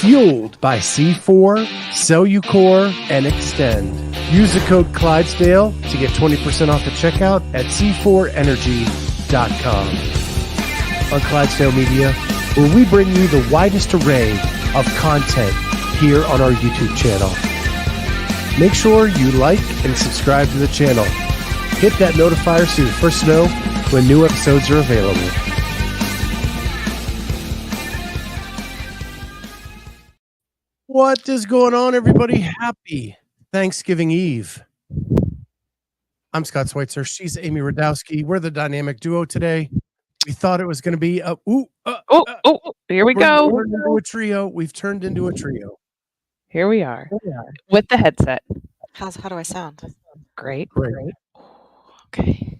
Fueled by C4, Cellucor, and Extend. Use the code Clydesdale to get 20% off the checkout at c4energy.com. On Clydesdale Media, where we bring you the widest array of content here on our YouTube channel. Make sure you like and subscribe to the channel. Hit that notifier so you're first to know when new episodes are available. What is going on, everybody? Happy Thanksgiving Eve. I'm Scott Schweitzer. She's Amy Radowski. We're the dynamic duo today. We thought it was going to be here we go. We're into a trio. We've turned into a trio. Here we are with the headset. How do I sound? Great. Okay.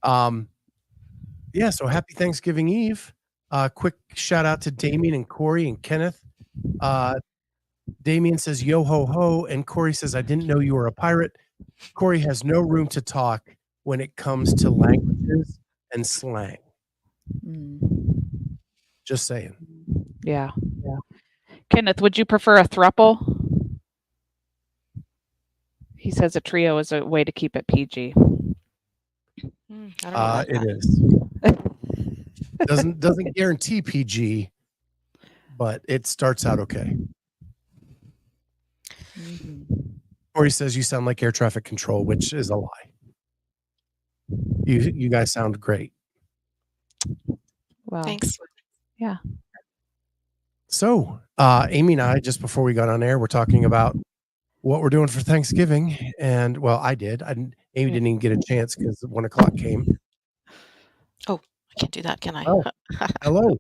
Yeah, so happy Thanksgiving Eve. Quick shout out to Damien and Corey and Kenneth. Damien says, yo ho ho, and Corey says, I didn't know you were a pirate. Corey has no room to talk when it comes to languages and slang. Just saying. Yeah. Kenneth, would you prefer a thruple? He says a trio is a way to keep it PG. It is. Doesn't guarantee PG, but it starts out okay. Corey says you sound like air traffic control, which is a lie. You guys sound great. Well, thanks. Yeah. So, Amy and I, just before we got on air, we're talking about what we're doing for Thanksgiving, and well, I did. Amy didn't even get a chance because 1 o'clock came. Oh, I can't do that, can I? Oh, hello.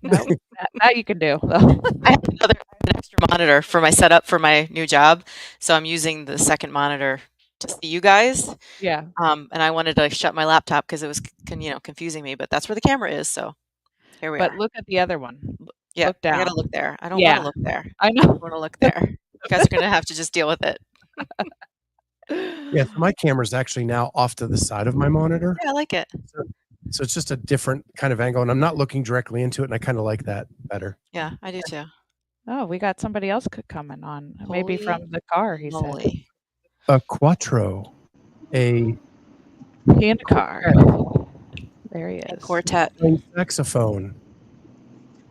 That you can do. I have an extra monitor for my setup for my new job, so I'm using the second monitor to see you guys. Yeah. And I wanted to shut my laptop because it was confusing me, but that's where the camera is. So here we are. But look at the other one. Yeah, look down. I gotta look there. I don't want to look there. I know. I want to look there. You guys are gonna have to just deal with it. Yeah, so my camera's actually now off to the side of my monitor. Yeah, I like it. So it's just a different kind of angle, and I'm not looking directly into it, and I kind of like that better. Yeah, I do too. Oh, we got somebody else coming on. Maybe from the car, he said. A Quattro. In a car. There he is. Quartet. Saxophone.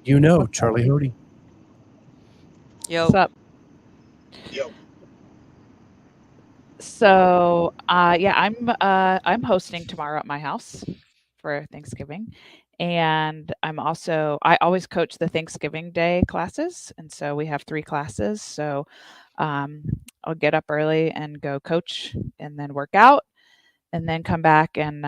Charlie Hody. Yo. What's up? Yo. So, I'm hosting tomorrow at my house for Thanksgiving, and I always coach the Thanksgiving Day classes, and so we have 3 classes. So, I'll get up early and go coach, and then work out, and then come back and.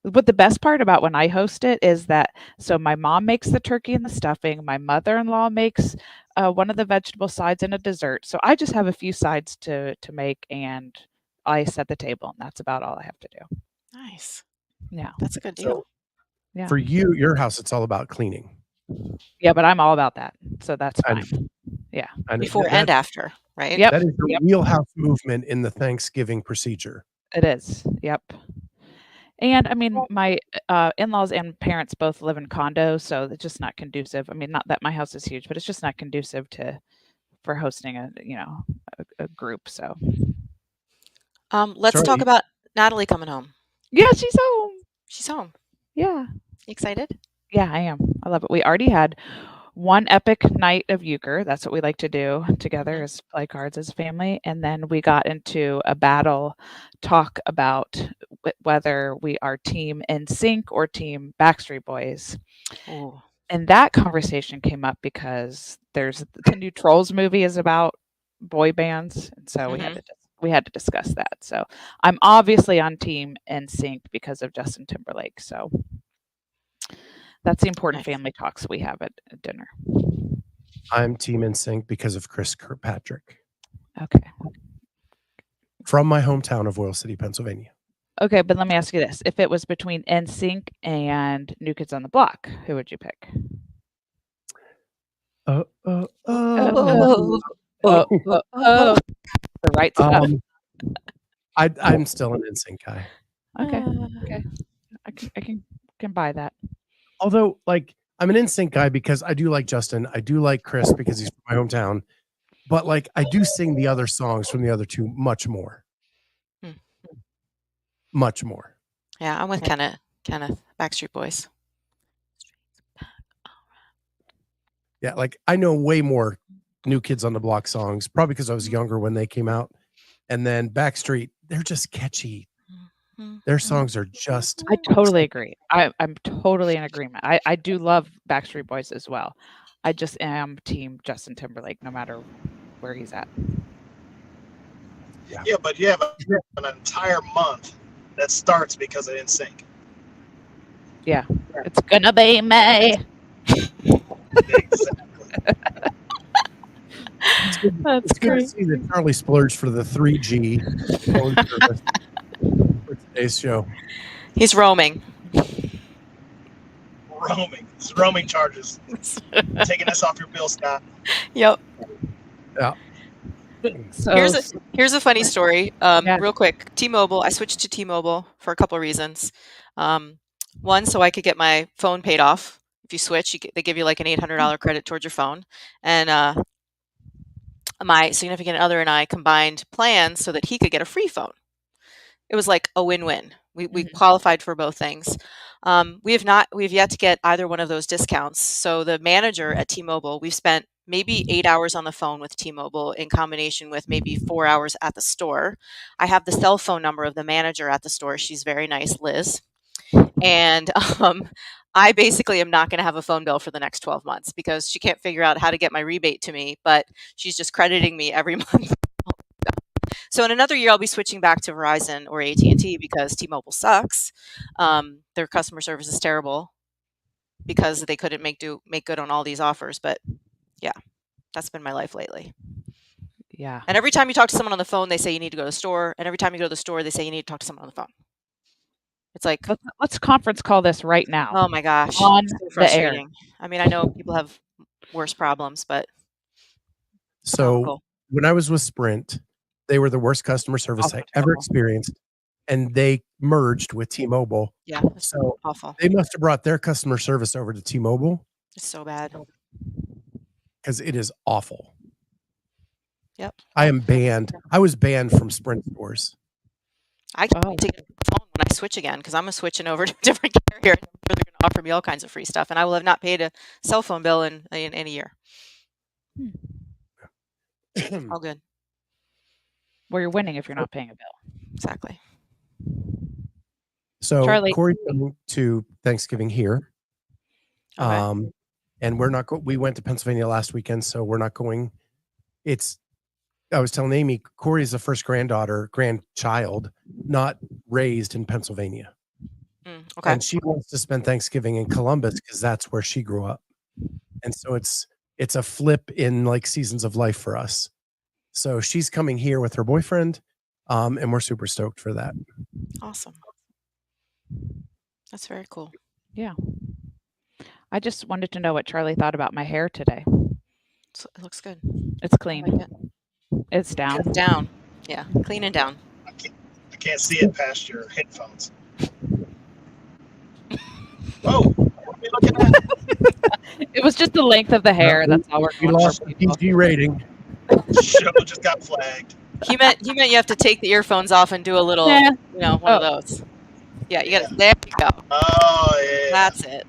But the best part about when I host it is that, so my mom makes the turkey and the stuffing, my mother-in-law makes one of the vegetable sides and a dessert. So I just have a few sides to make, and I set the table, and that's about all I have to do. Nice. Yeah. That's a good deal. Yeah. For your house, it's all about cleaning. Yeah, but I'm all about that. So that's fine. Yeah. Before and after, right? Yep. That is the wheelhouse movement in the Thanksgiving procedure. It is. Yep. And I mean, my in-laws and parents both live in condos, so it's just not conducive. I mean, not that my house is huge, but it's just not conducive for hosting a group. So, let's talk about Natalie coming home. Yeah, she's home. She's home. Yeah. You excited? Yeah, I am. I love it. We already had one epic night of euchre. That's what we like to do together, is play cards as a family. And then we got into a battle talk about whether we are team NSYNC or team Backstreet Boys. Ooh. And that conversation came up because there's the new Trolls movie is about boy bands. And so we had to discuss that. So I'm obviously on team NSYNC because of Justin Timberlake. So that's the important family talks we have at dinner. I'm team NSYNC because of Chris Kirkpatrick. Okay. From my hometown of Oil City, Pennsylvania. Okay, but let me ask you this. If it was between NSYNC and New Kids on the Block, who would you pick? The right stuff. I'm still an NSYNC guy. Okay. I can buy that. Although, like, I'm an NSYNC guy because I do like Justin. I do like Chris because he's from my hometown. But like I do sing the other songs from the other two much more. Much more. Yeah, I'm with Kenneth. Backstreet Boys. Yeah, like I know way more New Kids on the Block songs, probably because I was younger when they came out. And then Backstreet, they're just catchy. Their songs are just. I totally agree. I'm totally in agreement. I do love Backstreet Boys as well. I just am team Justin Timberlake, no matter where he's at. Yeah, but you have an entire month that starts because of NSYNC. Yeah, it's gonna be May. Exactly. It's good to see that Charlie splurged for the 3G phone service for today's show. He's roaming. It's roaming charges. Taking this off your bill, Scott. Yep. Yeah. So, Here's a funny story. Yeah. Real quick. T-Mobile. I switched to T-Mobile for a couple of reasons. One, so I could get my phone paid off. If you switch, they give you like an $800 credit towards your phone. And my significant other and I combined plans so that he could get a free phone. It was like a win-win. We qualified for both things. We have yet to get either one of those discounts. So the manager at T-Mobile, we've spent maybe 8 hours on the phone with T-Mobile in combination with maybe 4 hours at the store. I have the cell phone number of the manager at the store. She's very nice, Liz. And I basically am not going to have a phone bill for the next 12 months because she can't figure out how to get my rebate to me, but she's just crediting me every month. So in another year, I'll be switching back to Verizon or AT&T because T-Mobile sucks. Their customer service is terrible because they couldn't make good on all these offers. But yeah, that's been my life lately. Yeah. And every time you talk to someone on the phone, they say you need to go to the store. And every time you go to the store, they say you need to talk to someone on the phone. It's like, let's conference call this right now. oh my gosh, on so the frustrating. air. I mean, I know people have worse problems, but So cool. when I was with Sprint, they were the worst customer service I ever experienced, and they merged with T-Mobile. Yeah, so awful. They must have brought their customer service over to T-Mobile. It's so bad because it is awful. Yep. I was banned from Sprint stores. I can't take the phone when I switch again because I'm switching over to a different carrier. I'm sure they're going to offer me all kinds of free stuff, and I will have not paid a cell phone bill in a year. All good. Well, you're winning if you're not paying a bill. Exactly. So Charlie, Corey's coming to Thanksgiving here. Okay. And we're not we went to Pennsylvania last weekend, so we're not going. I was telling Amy, Corey is the first grandchild not raised in Pennsylvania. Okay. And she wants to spend Thanksgiving in Columbus because that's where she grew up. And so it's a flip in like seasons of life for us. So she's coming here with her boyfriend, and we're super stoked for that. Awesome. That's very cool. Yeah. I just wanted to know what Charlie thought about my hair today. It looks good. It's clean. I like it. It's down. It's down. Yeah, clean and down. I can't see it past your headphones. Oh, what are we looking at? It was just the length of the hair. That's all we're We going lost the PG rating. Show just got flagged. He meant you have to take the earphones off and do a little, one of those. Yeah, you got it. There you go. Oh yeah. That's it.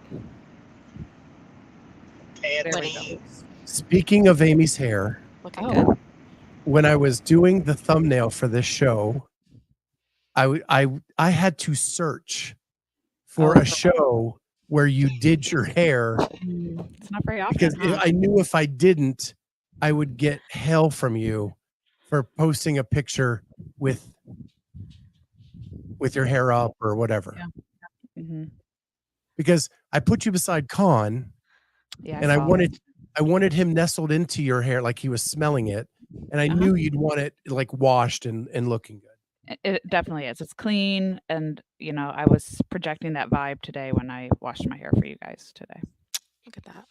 Anthony. Speaking of Amy's hair, Looking good. when I was doing the thumbnail for this show, I had to search for a show where you did your hair. It's not very often. Because I knew if I didn't, I would get hell from you for posting a picture with your hair up or whatever. Yeah. Mm-hmm. Because I put you beside Con, and I wanted him nestled into your hair like he was smelling it, and I knew you'd want it like washed and looking good. It definitely is. It's clean, and I was projecting that vibe today when I washed my hair for you guys today. Look at that.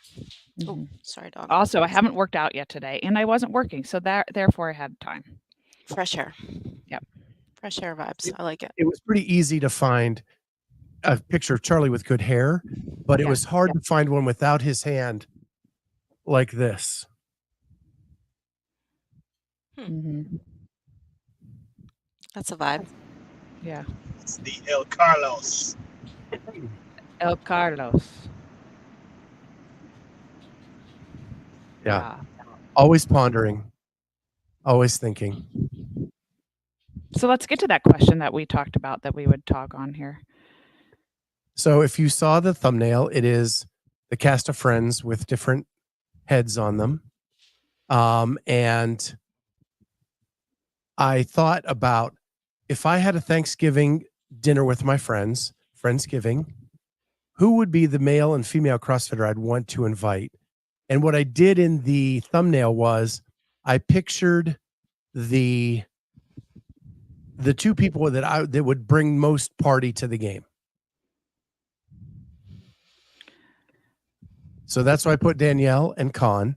Mm-hmm. Oh, sorry, dog. Also, I haven't worked out yet today, and I wasn't working, so therefore I had time. Fresh hair. Yep. Fresh hair vibes. I like it. It was pretty easy to find a picture of Charlie with good hair, but it was hard to find one without his hand like this. Mm-hmm. That's a vibe. Yeah. It's the El Carlos. El Carlos. Yeah. Always pondering, always thinking. So let's get to that question that we talked about that we would talk on here. So if you saw the thumbnail, it is the cast of Friends with different heads on them. And I thought about if I had a Thanksgiving dinner with my friends, Friendsgiving, who would be the male and female CrossFitter I'd want to invite? And what I did in the thumbnail was I pictured the two people that would bring most party to the game. So that's why I put Danielle and Con,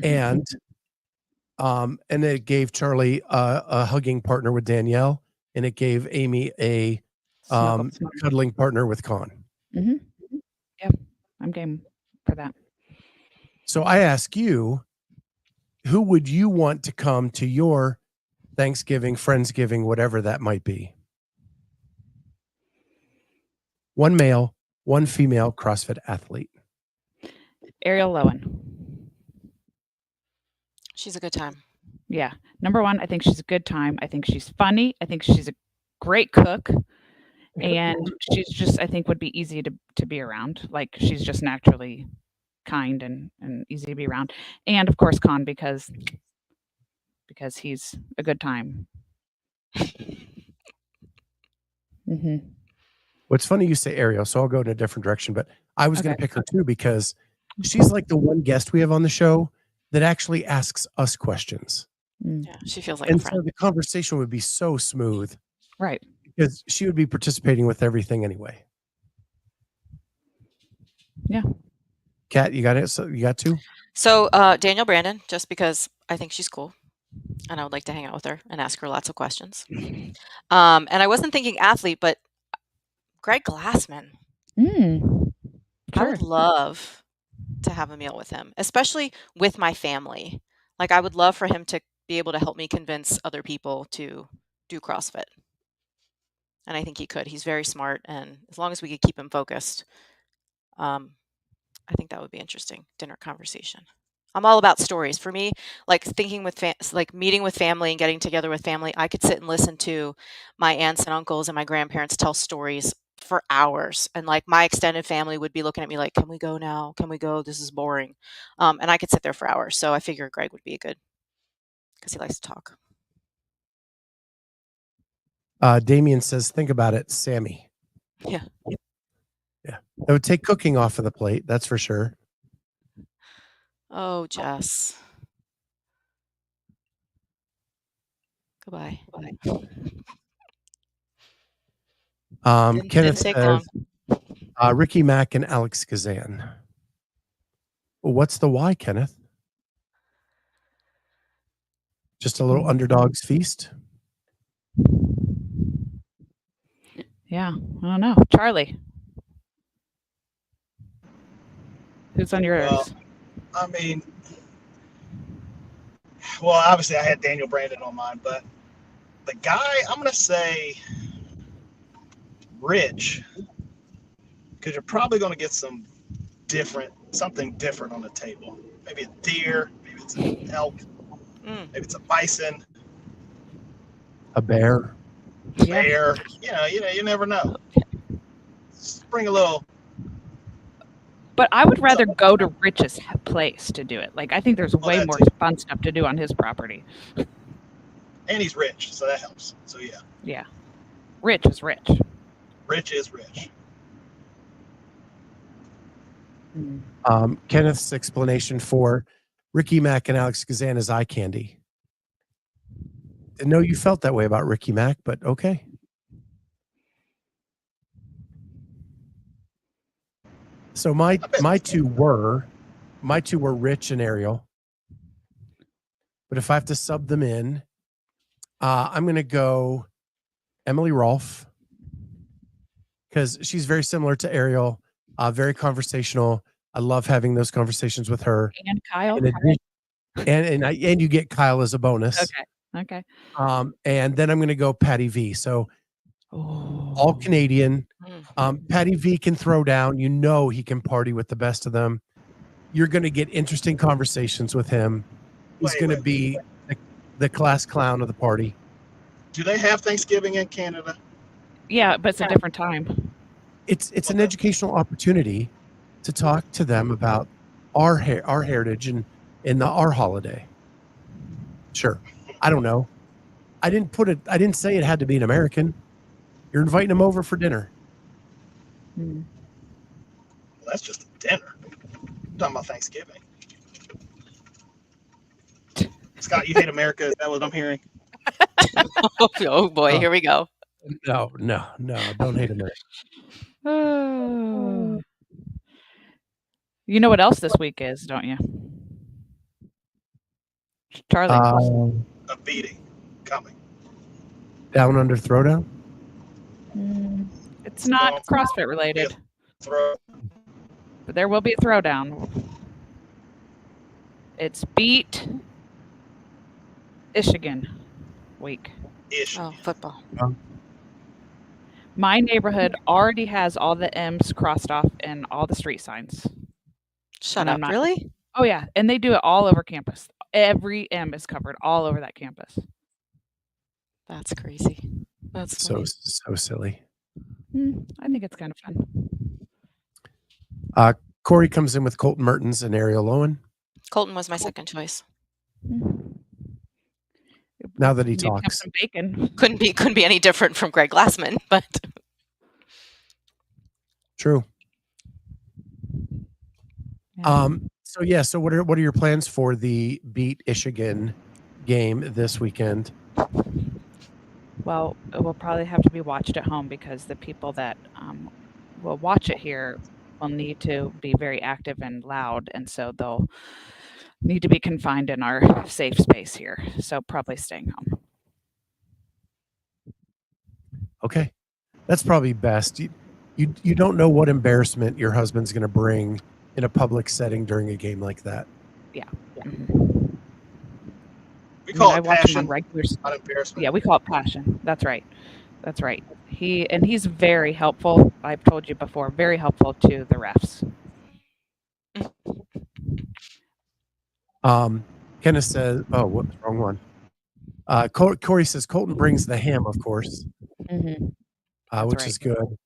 and it gave Charlie a hugging partner with Danielle, and it gave Amy a cuddling partner with Con. Mm-hmm. Yep, I'm game for that. So I ask you, who would you want to come to your Thanksgiving, Friendsgiving, whatever that might be? One male, one female CrossFit athlete. Ariel Lowen. She's a good time. Yeah. Number one, I think she's a good time. I think she's funny. I think she's a great cook. And she's just, I think, would be easy to be around. Like, she's just naturally kind and easy to be around. And of course, Con, because he's a good time. Mm-hmm. What's funny you say Ariel, so I'll go in a different direction, but I was going to pick her too because she's like the one guest we have on the show that actually asks us questions. Yeah, she feels like a friend. So the conversation would be so smooth. Right. Because she would be participating with everything anyway. Yeah. Kat, you got it? So you got two? So Danielle Brandon, just because I think she's cool and I would like to hang out with her and ask her lots of questions. And I wasn't thinking athlete, but Greg Glassman. I would love to have a meal with him, especially with my family. Like, I would love for him to be able to help me convince other people to do CrossFit. And I think he could. He's very smart, and as long as we could keep him focused, I think that would be interesting dinner conversation. I'm all about stories. For me, like thinking with like meeting with family and getting together with family, I could sit and listen to my aunts and uncles and my grandparents tell stories for hours, and like my extended family would be looking at me like, "Can we go now? Can we go? This is boring." And I could sit there for hours. So I figure Greg would be a good, because he likes to talk. Damien says, think about it, Sammy. Yeah. Yeah. It would take cooking off of the plate, that's for sure. Oh, Jess. Goodbye. Kenneth says, Ricky Mack and Alex Kazan. What's the why, Kenneth? Just a little underdog's feast? Yeah, I don't know. Charlie. Who's on yours? Well, I mean, obviously I had Daniel Brandon on mine, but the guy, I'm going to say Rich, because you're probably going to get something different on the table. Maybe a deer, maybe it's an elk, maybe it's a bison, a bear. You never know. Just bring a little. But I would rather go to Rich's place to do it. Like, I think there's way more fun stuff to do on his property. And he's rich, so that helps. So yeah. Yeah. Rich is rich. Rich is rich. Kenneth's explanation for Ricky Mack and Alex Kazan is eye candy. Didn't know you felt that way about Ricky Mack, but okay. So my two were Rich and Ariel. But if I have to sub them in, I'm going to go Emily Rolfe, because she's very similar to Ariel, very conversational. I love having those conversations with her. And Kyle. In addition, and you get Kyle as a bonus. Okay. And then I'm going to go Patty V. So all Canadian. Patty V can throw down. You know he can party with the best of them. You're going to get interesting conversations with him. He's going to be the class clown of the party. Do they have Thanksgiving in Canada? Yeah, but it's a different time. It's an educational opportunity to talk to them about our heritage and our holiday. Sure. I don't know. I didn't say it had to be an American. You're inviting them over for dinner. Well, that's just a dinner. I'm talking about Thanksgiving. Scott, you hate America? Is that what I'm hearing? Oh boy, here we go. No, don't hate America. You know what else this week is, don't you? Charlie. A beating coming. Down Under Throwdown? It's not CrossFit related, but there will be a throwdown. It's Beat Michigan week. Oh, football. My neighborhood already has all the M's crossed off in all the street signs. Shut up, really? Oh yeah, and they do it all over campus. Every M is covered all over that campus. That's crazy. That's so silly. I think it's kind of fun. Corey comes in with Colton Mertens and Ariel Lowen. Colton was my second choice. Now that he talks, some bacon. Couldn't be any different from Greg Glassman, but true. Yeah. So what are your plans for the Beat Michigan game this weekend? Well, it will probably have to be watched at home because the people that will watch it here will need to be very active and loud, and so they'll need to be confined in our safe space here. So probably staying home. Okay, that's probably best. You don't know what embarrassment your husband's going to bring in a public setting during a game like that. Yeah. We call it watch him on passion, regular. not embarrassment. Yeah, we call it passion. That's right. He's very helpful. I've told you before, very helpful to the refs. Kenneth says, "Oh, whoops, wrong one." Corey says Colton brings the ham, of course, which is good.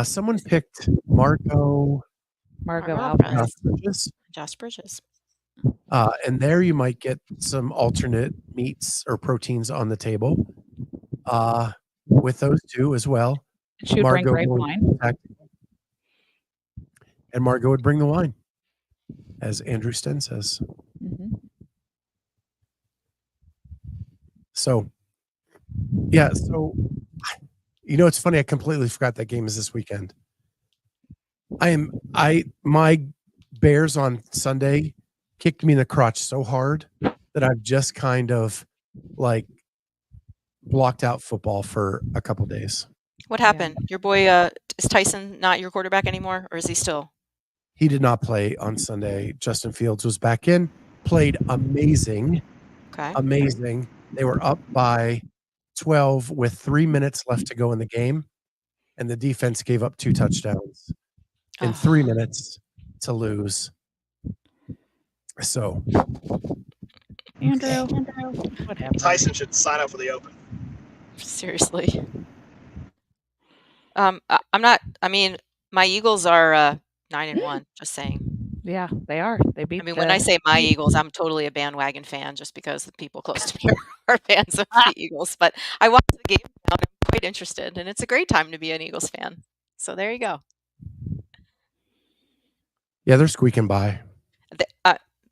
Someone picked Margot Alvarez. Josh Bridges. And there you might get some alternate meats or proteins on the table with those two as well. She would bring great wine. And Margot would bring the wine, as Andrew Sten says. So, yeah. So, it's funny. I completely forgot that game is this weekend. My Bears on Sunday kicked me in the crotch so hard that I've just kind of blocked out football for a couple days. What happened? Yeah. Your boy, is Tyson not your quarterback anymore, or is he still? He did not play on Sunday. Justin Fields was back in, played amazing. Okay. Amazing. They were up by 12 with 3 minutes left to go in the game, and the defense gave up 2 touchdowns in 3 minutes to lose. So, Andrew, what happened? Tyson should sign up for the Open. Seriously. I'm not. I mean, my Eagles are 9-1. Just saying. Yeah, they are. They beat. I mean, when I say my Eagles, I'm totally a bandwagon fan, just because the people close to me are fans of the Eagles. But I watched the game and I'm quite interested, and it's a great time to be an Eagles fan. So there you go. Yeah, they're squeaking by.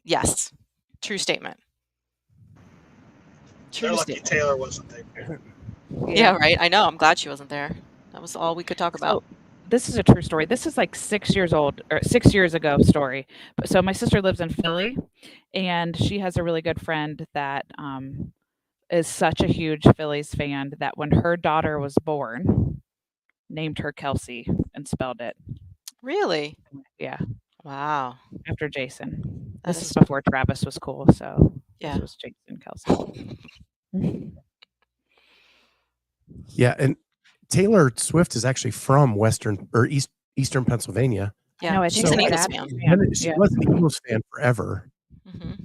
Yes, true statement. They're lucky Taylor wasn't there. Yeah, right. I know. I'm glad she wasn't there. That was all we could talk about. This is a true story. This is like 6 years old or 6 years ago story. So my sister lives in Philly, and she has a really good friend that is such a huge Phillies fan that when her daughter was born, named her Kelsey and spelled it. Really? Yeah, Wow. after Jason. That This is- is before Travis was cool, so Yeah. this was Jason Kelsey. Yeah, and Taylor Swift is actually from Eastern Pennsylvania. Yeah. No, I She's think an her Eagles dad's fan. fan. She Yeah. was an Eagles fan forever. Mm-hmm.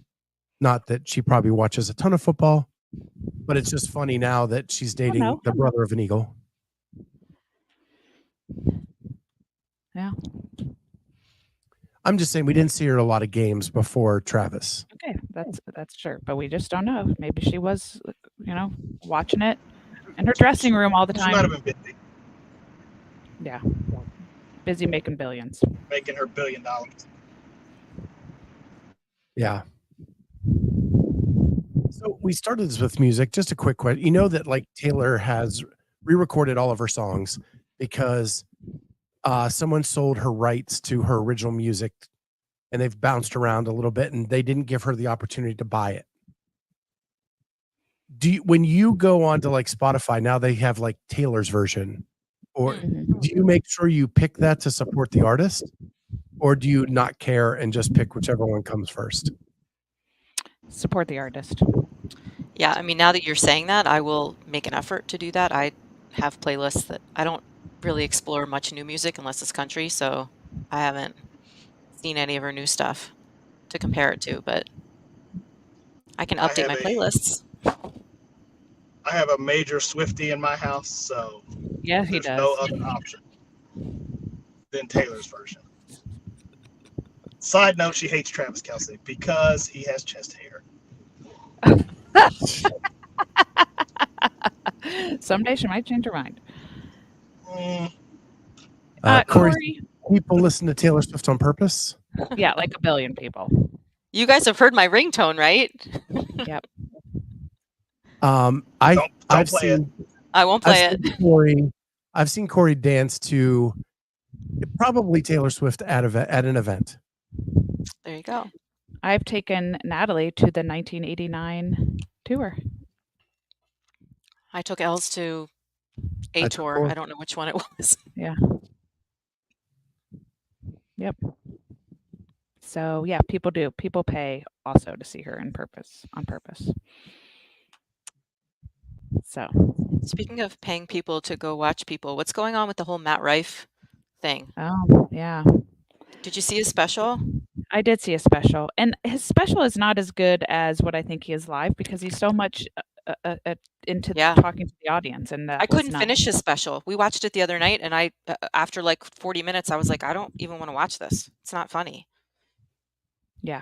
Not that she probably watches a ton of football, but it's just funny now that she's dating no. the brother of an Eagle. Yeah. I'm just saying we didn't see her at a lot of games before Travis. Okay, that's true, but we just don't know. Maybe she was, watching it in her dressing room all the She might have time. been busy Yeah, busy making billions. making her $1 billion. Yeah. So we started this with music. Just a quick question. You know that like Taylor has re-recorded all of her songs because someone sold her rights to her original music and they've bounced around a little bit and they didn't give her the opportunity to buy it. When you go on to like Spotify, now they have like Taylor's version, or do you make sure you pick that to support the artist, or do you not care and just pick whichever one comes first? Support the artist. Yeah, I mean, now that you're saying that, I will make an effort to do that. I have playlists that I don't really explore much new music unless it's country, so I haven't seen any of her new stuff to compare it to, but I can update my playlists. I have a major Swiftie in my house, so Yeah, he there's does. no other option than Taylor's version. Side note, she hates Travis Kelce because he has chest hair. Someday she might change her mind. Corey, people listen to Taylor Swift on purpose? Yeah, like 1 billion people. You guys have heard my ringtone, right? Yep. I've seen. I won't play it. I've seen Corey dance to probably Taylor Swift at an event. There you go. I've taken Natalie to the 1989 tour. I took Els to a tour. Cool. I don't know which one it was. Yeah. Yep. So yeah, people pay also to see her on purpose. So Speaking of paying people to go watch people, what's going on with the whole Matt Riffe thing? oh yeah. Did you see his special? I did see a special, and his special is not as good as what I think he is live because he's so much into talking to the audience. And I couldn't finish his special. We watched it the other night, and I after like 40 minutes, I was like, I don't even want to watch this. It's not funny. Yeah.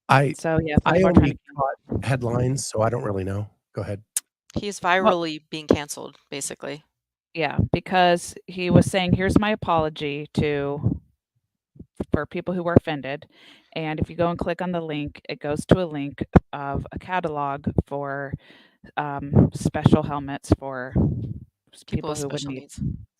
I only caught headlines, so I don't really know. Go ahead. He's virally being canceled, basically. Yeah, because he was saying, here's my apology for people who were offended. And if you go and click on the link, it goes to a link of a catalog for special helmets for people who would need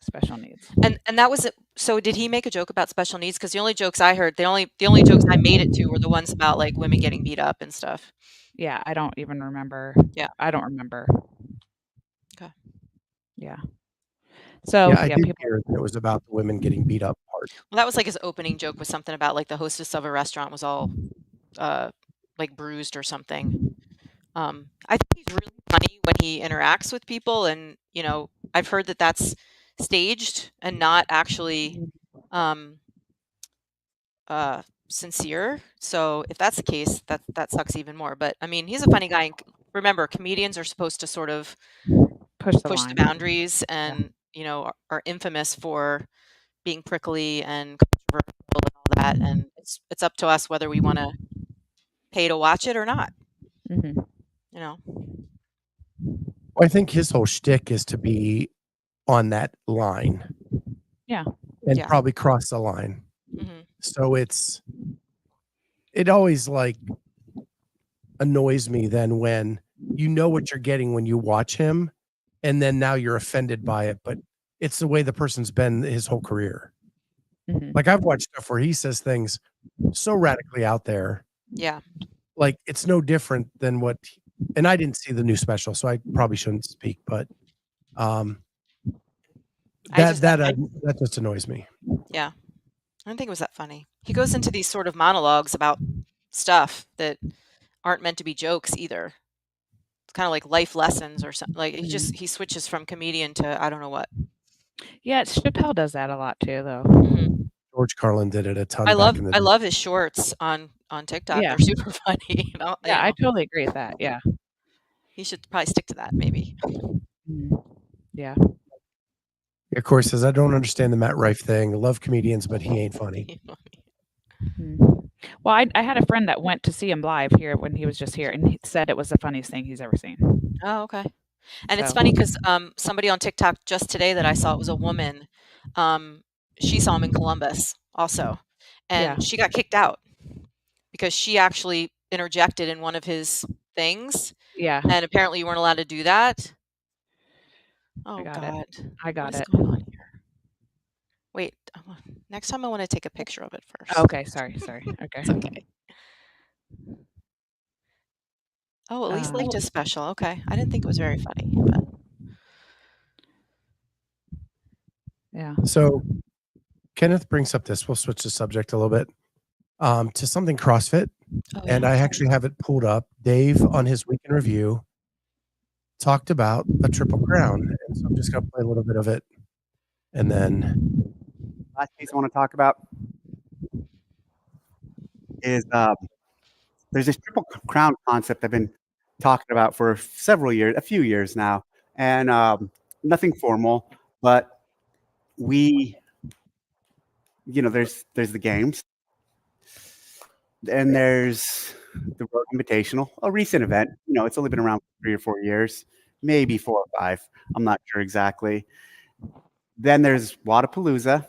special needs. And that was it. So did he make a joke about special needs? Because the only jokes I heard, the only jokes I made it to were the ones about like women getting beat up and stuff. Yeah, I don't even remember. Yeah. I don't remember. Okay. Yeah. So I did hear that it was about the women getting beat up part. Well, that was like his opening joke was something about like the hostess of a restaurant was all like bruised or something. I think he's really funny when he interacts with people, and I've heard that that's staged and not actually sincere. So if that's the case, that sucks even more. But I mean, he's a funny guy. Remember, comedians are supposed to sort of push the boundaries, and are infamous for being prickly and controversial and all that. And it's up to us whether we want to pay to watch it or not. Mm-hmm. Well, I think his whole shtick is to be on that line. Yeah. And probably cross the line. Mm-hmm. So it always like annoys me then when you know what you're getting when you watch him, and then now you're offended by it, but it's the way the person's been his whole career. Mm-hmm. Like I've watched stuff where he says things so radically out there. Yeah. Like it's no different than and I didn't see the new special, so I probably shouldn't speak, but That just annoys me. Yeah. I don't think it was that funny. He goes into these sort of monologues about stuff that aren't meant to be jokes either. It's kind of like life lessons or something. Like he switches from comedian to I don't know what. Yeah, Chappelle does that a lot too, though. George Carlin did it a ton. I day. love his shorts on TikTok. Yeah. They're super funny. Yeah, I totally agree with that. Yeah. He should probably stick to that maybe. Yeah. Of course, says I don't understand the Matt Riffe thing. I love comedians, but he ain't funny. Well, I had a friend that went to see him live here when he was just here, and he said it was the funniest thing he's ever seen. Oh, okay. And it's funny because somebody on TikTok just today that I saw, it was a woman. She saw him in Columbus also, and she got kicked out because she actually interjected in one of his things. Yeah. And apparently you weren't allowed to do that. Oh, God. I got it. Going on here? Wait, next time I want to take a picture of it first. Okay, sorry. Okay. It's okay. Oh, at least liked his special. Okay. I didn't think it was very funny. But... Yeah. So Kenneth brings up this. We'll switch the subject a little bit to something CrossFit. And I actually have it pulled up. Dave, on his week in review, talked about a Triple Crown. And so I'm just going to play a little bit of it. And then last piece I want to talk about is there's this Triple Crown concept I've been talking about for a few years now, and nothing formal, but there's the games, and there's the Road Invitational, a recent event. It's only been around for 3 or 4 years, maybe 4 or 5. I'm not sure exactly. Then there's Wadapalooza.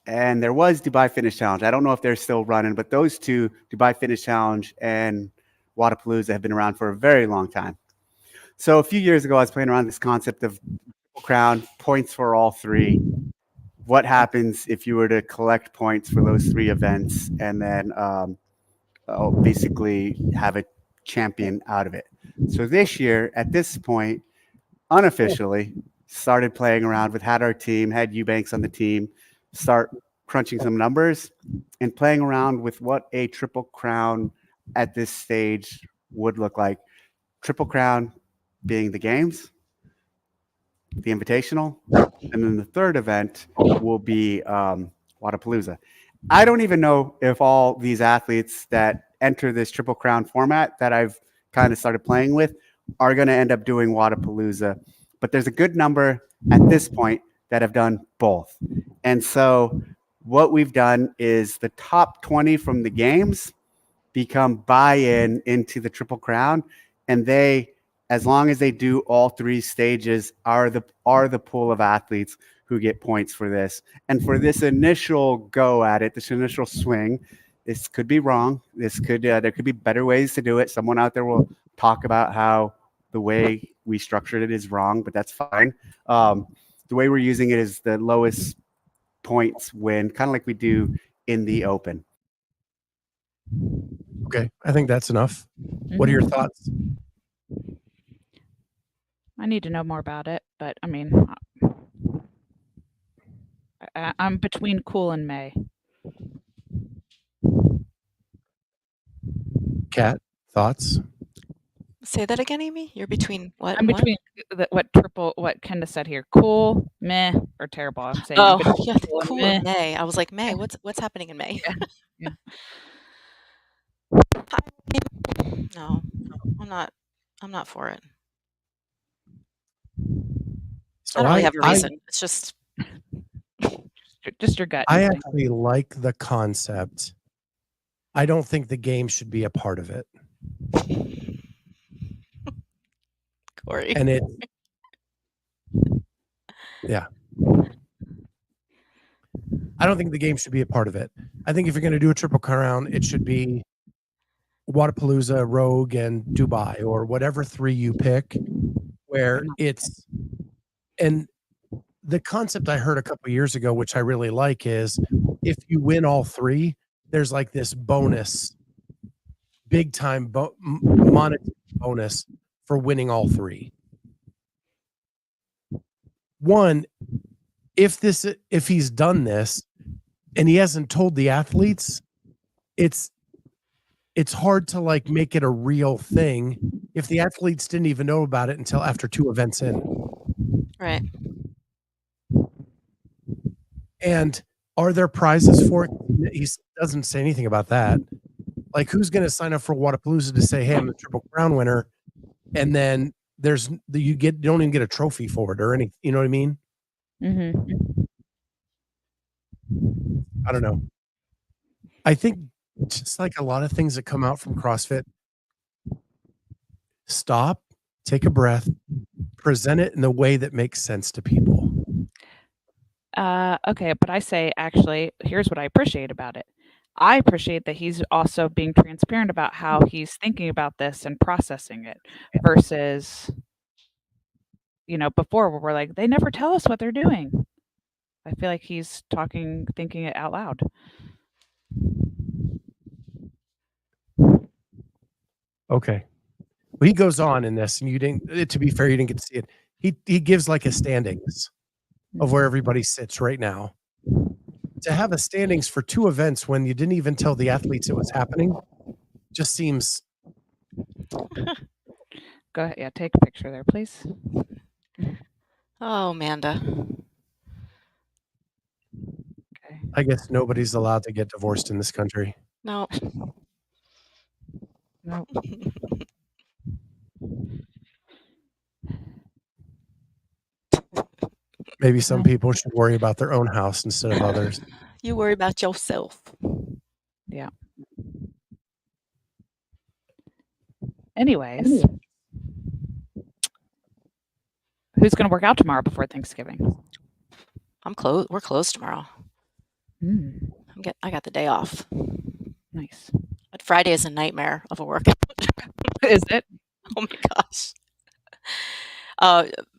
And there was Dubai Fitness Challenge. I don't know if they're still running, but those two, Dubai Fitness Challenge and Wadapalooza, have been around for a very long time. So a few years ago, I was playing around this concept of Triple Crown, points for all 3. What happens if you were to collect points for those 3 events and then basically have a champion out of it? So this year, at this point, unofficially, started playing around with, had our team, had Eubanks on the team, start crunching some numbers and playing around with what a Triple Crown at this stage would look like. Triple Crown being the games, the Invitational, and then the third event will be Wadapalooza. I don't even know if all these athletes that enter this Triple Crown format that I've kind of started playing with are going to end up doing Wadapalooza, but there's a good number at this point that have done both. And so what we've done is the top 20 from the games become buy-in into the Triple Crown, and they, as long as they do all 3 stages, are the pool of athletes who get points for this. And for this initial go at it, this initial swing, this could be wrong. This could there could be better ways to do it. Someone out there will talk about how the way we structured it is wrong, but that's fine. The way we're using it is the lowest points win, kind of like we do in the Open. Okay, I think that's enough. What are your thoughts? I need to know more about it, but I mean, I'm between cool and May. Kat, thoughts? Say that again, Amy. You're between what? I'm between what Kendra said here. Cool, meh, or terrible. I'm saying. Oh, yeah, cool and May. I was like, May. What's happening in May? Yeah. No, I'm not for it. So I don't really have a reason. It's just your gut. I actually like the concept. I don't think the game should be a part of it. Corey. And yeah. I don't think the game should be a part of it. I think if you're going to do a Triple Crown, it should be Wadapalooza, Rogue, and Dubai, or whatever 3 you pick, where it's, and the concept I heard a couple of years ago, which I really like, is if you win all 3, there's like this bonus, big time monetary bonus for winning all 3. one, if he's done this and he hasn't told the athletes, it's hard to like make it a real thing if the athletes didn't even know about it until after 2 events in. Right. And are there prizes for it? He doesn't say anything about that. Like, who's going to sign up for Wodapalooza to say, "Hey, I'm the Triple Crown winner," and then you don't even get a trophy for it or anything. You know what I mean? Mm-hmm. I don't know. I think just like a lot of things that come out from CrossFit, stop, take a breath, present it in a way that makes sense to people. Okay, but I say, actually, here's what I appreciate about it. I appreciate that he's also being transparent about how he's thinking about this and processing it versus, before where we're like, they never tell us what they're doing. I feel like he's thinking it out loud. Okay. Well, he goes on in this, and to be fair, you didn't get to see it. He gives like a standings of where everybody sits right now. To have a standings for 2 events when you didn't even tell the athletes it was happening just seems. Go ahead. Yeah, take a picture there, please. Oh, Amanda. Okay. I guess nobody's allowed to get divorced in this country. No. Nope. Maybe some people should worry about their own house instead of others. You worry about yourself. Yeah. Anyways, who's going to work out tomorrow before Thanksgiving? We're closed tomorrow. I got the day off. Nice. But Friday is a nightmare of a workout. Is it? Oh my gosh.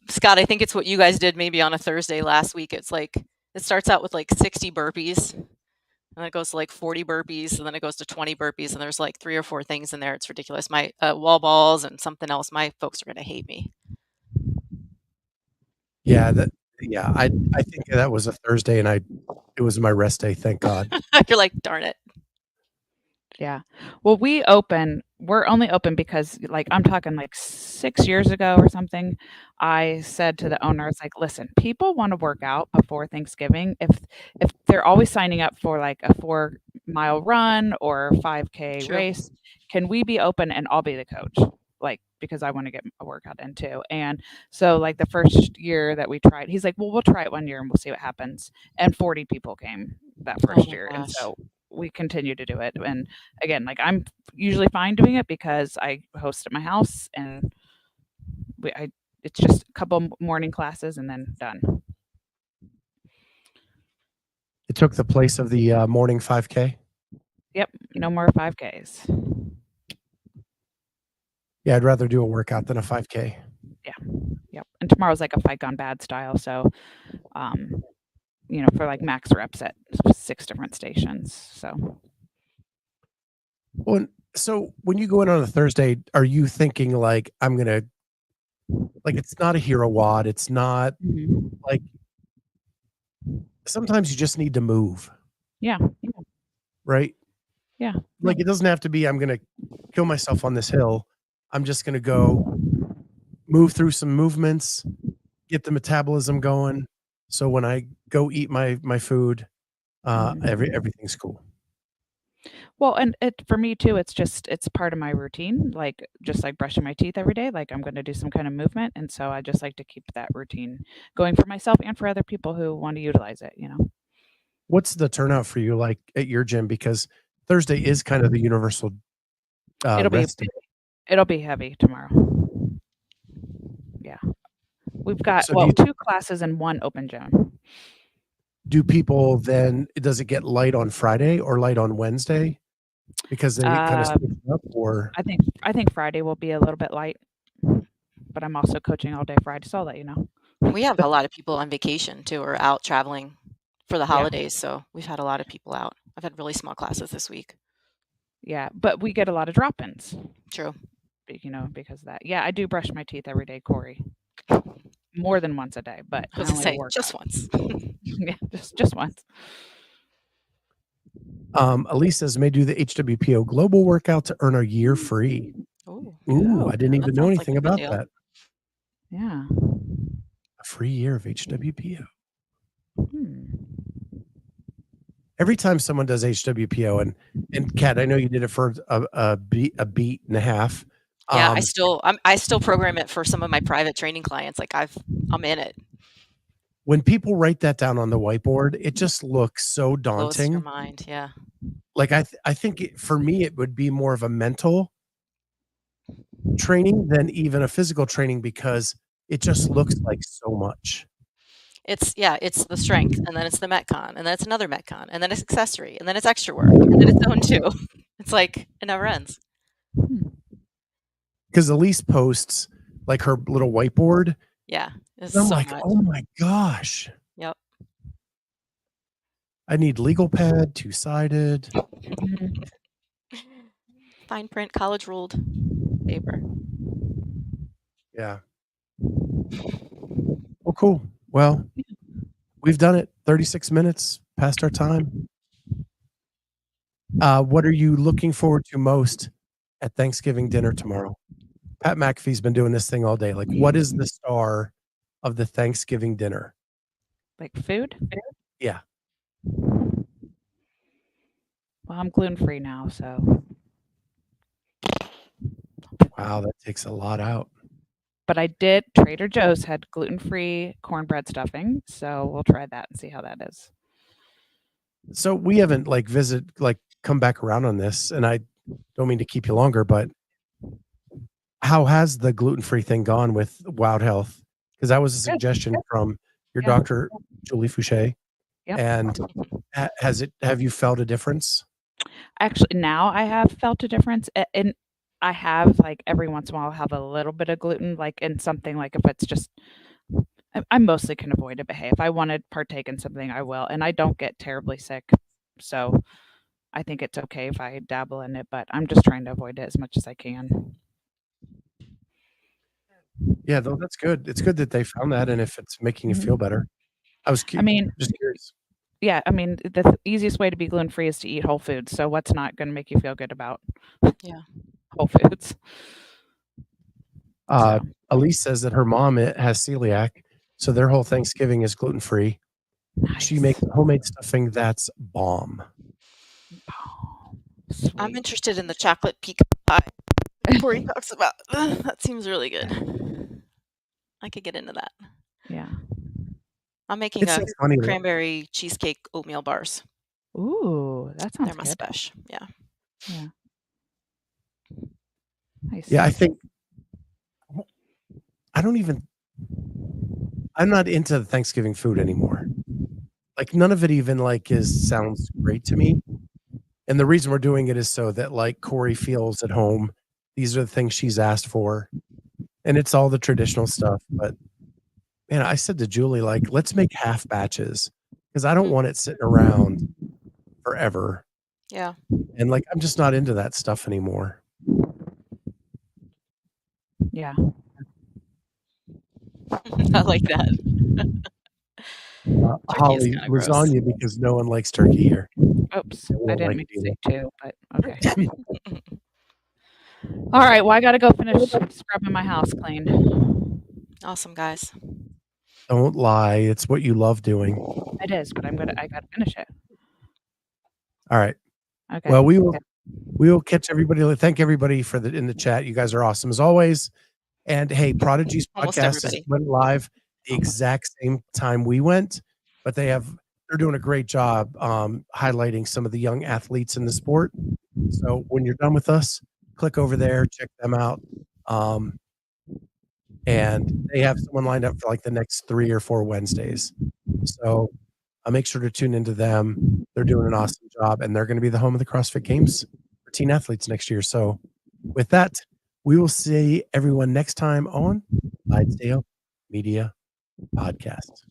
Scott, I think it's what you guys did maybe on a Thursday last week. It's like, it starts out with like 60 burpees, and then it goes to like 40 burpees, and then it goes to 20 burpees, and there's like 3 or 4 things in there. It's ridiculous. My wall balls and something else. My folks are going to hate me. Yeah, I think that was a Thursday, and it was my rest day. Thank God. You're like, darn it. Yeah. Well, we're only open because, like, I'm talking like 6 years ago or something. I said to the owners, like, listen, people want to work out before Thanksgiving. If they're always signing up for like a 4-mile run or 5K True. race, can we be open and I'll be the coach? Like, because I want to get a workout in too. And so, like, the first year that we tried, he's like, well, we'll try it 1 year and we'll see what happens. And 40 people came that first my year. And gosh. so we continue to do it. And again, like, I'm usually fine doing it because I host at my house, and it's just a couple morning classes and then done. It took the place of the morning 5K. Yep. No more 5Ks. Yeah, I'd rather do a workout than a 5K. Yep. And tomorrow's like a fight gone bad style. So, for like max reps at 6 different stations. So. Well, so when you go in on a Thursday, are you thinking like, I'm going to, like, it's not a hero WOD. It's not like, sometimes you just need to move. Yeah. Right? Yeah. Like, it doesn't have to be, I'm going to kill myself on this hill. I'm just going to go move through some movements, get the metabolism going. So when I go eat my food, everything's cool. Well, and for me too, it's part of my routine, like just like brushing my teeth every day, like I'm going to do some kind of movement. And so I just like to keep that routine going for myself and for other people who want to utilize it, What's the turnout for you like at your gym? Because Thursday is kind of the universal rest day. It'll be heavy tomorrow. Yeah. We've got, So 2 classes and 1 open gym. Do people then, does it get light on Friday or light on Wednesday? Because they kind of switch up, or I think Friday will be a little bit light, but I'm also coaching all day Friday, so I'll let you know. We have a lot of people on vacation too, or out traveling for the holidays. So we've had a lot of people out. I've had really small classes this week. Yeah, but we get a lot of drop-ins. True. Because of that. Yeah, I do brush my teeth every day, Corey. more than once a day, but I was gonna only say work just out. once. Yeah, just once. Elise says may do the HWPO global workout to earn a year free. Ooh, Ooh, Oh, I didn't that even know sounds like anything a good about deal. that. yeah. A free year of HWPO. Hmm. Every time someone does HWPO, and Kat, I know you did it for a beat and a half. Yeah, I still program it for some of my private training clients. Like I'm in it. When people write that down on the whiteboard, it just looks so Blows your daunting. mind. Yeah. Like I think for me, it would be more of a mental training than even a physical training because it just looks like so much. It's the strength, and then it's the Metcon, and then it's another Metcon, and then it's accessory, and then it's extra work, and then it's zone 2. It's like it never ends. Because Elise posts like her little whiteboard. Yeah. It's And I'm so like, much. oh my gosh. Yep. I need legal pad, 2-sided. Fine print, college ruled paper. Yeah. Oh, cool. Well, we've done it. 36 minutes past our time. What are you looking forward to most at Thanksgiving dinner tomorrow? Pat McAfee's been doing this thing all day. Like, what is the star of the Thanksgiving dinner? Like food? Yeah. Well, I'm gluten-free now, so. Wow, that takes a lot out. But I did. Trader Joe's had gluten-free cornbread stuffing, so we'll try that and see how that is. So we haven't come back around on this, and I don't mean to keep you longer, but how has the gluten-free thing gone with Wild Health? Because that was a suggestion from your doctor, Julie Fouché. Yep. And have you felt a difference? Actually, now I have felt a difference, and I have, like, every once in a while, have a little bit of gluten, like, in something, like, if it's just I mostly can avoid it, but hey, if I want to partake in something, I will, and I don't get terribly sick, so I think it's okay if I dabble in it, but I'm just trying to avoid it as much as I can. Yeah, though, that's good. It's good that they found that, and if it's making you feel better. Just curious. Yeah, I mean, the easiest way to be gluten-free is to eat whole foods, so what's not gonna make you feel good about whole foods? Elise says that her mom has celiac, so their whole Thanksgiving is gluten-free. Nice. She makes homemade stuffing that's bomb. Oh, I'm sweet. interested in the chocolate pecan pie Corey talks about. That seems really good. I could get into that. Yeah. I'm making It's so funny. cranberry cheesecake oatmeal bars. Ooh, that sounds They're my good. special. Yeah. Yeah. Nice. Yeah, I think I'm not into Thanksgiving food anymore. Like none of it even sounds great to me. And the reason we're doing it is so that like Corey feels at home. These are the things she's asked for. And it's all the traditional stuff. But man, I said to Julie, like, let's make half batches because I don't want it sitting around forever. Yeah. And like, I'm just not into that stuff anymore. Yeah. I like that. Holly, lasagna because no one likes turkey here. Oops, I didn't mean to say two, but okay. All right, well, I got to go finish scrubbing my house clean. Awesome, guys. Don't lie. It's what you love doing. It is, but I got to finish it. All right. Okay. Well, we will catch everybody. Thank everybody in the chat. You guys are awesome as always. And hey, Prodigy's podcast went live the exact same time we went, but they're doing a great job highlighting some of the young athletes in the sport. So when you're done with us, click over there, check them out. And they have someone lined up for like the next 3 or 4 Wednesdays. So I'll make sure to tune into them. They're doing an awesome job, and they're going to be the home of the CrossFit Games for teen athletes next year. So with that, we will see everyone next time on Clydesdale Media Podcast.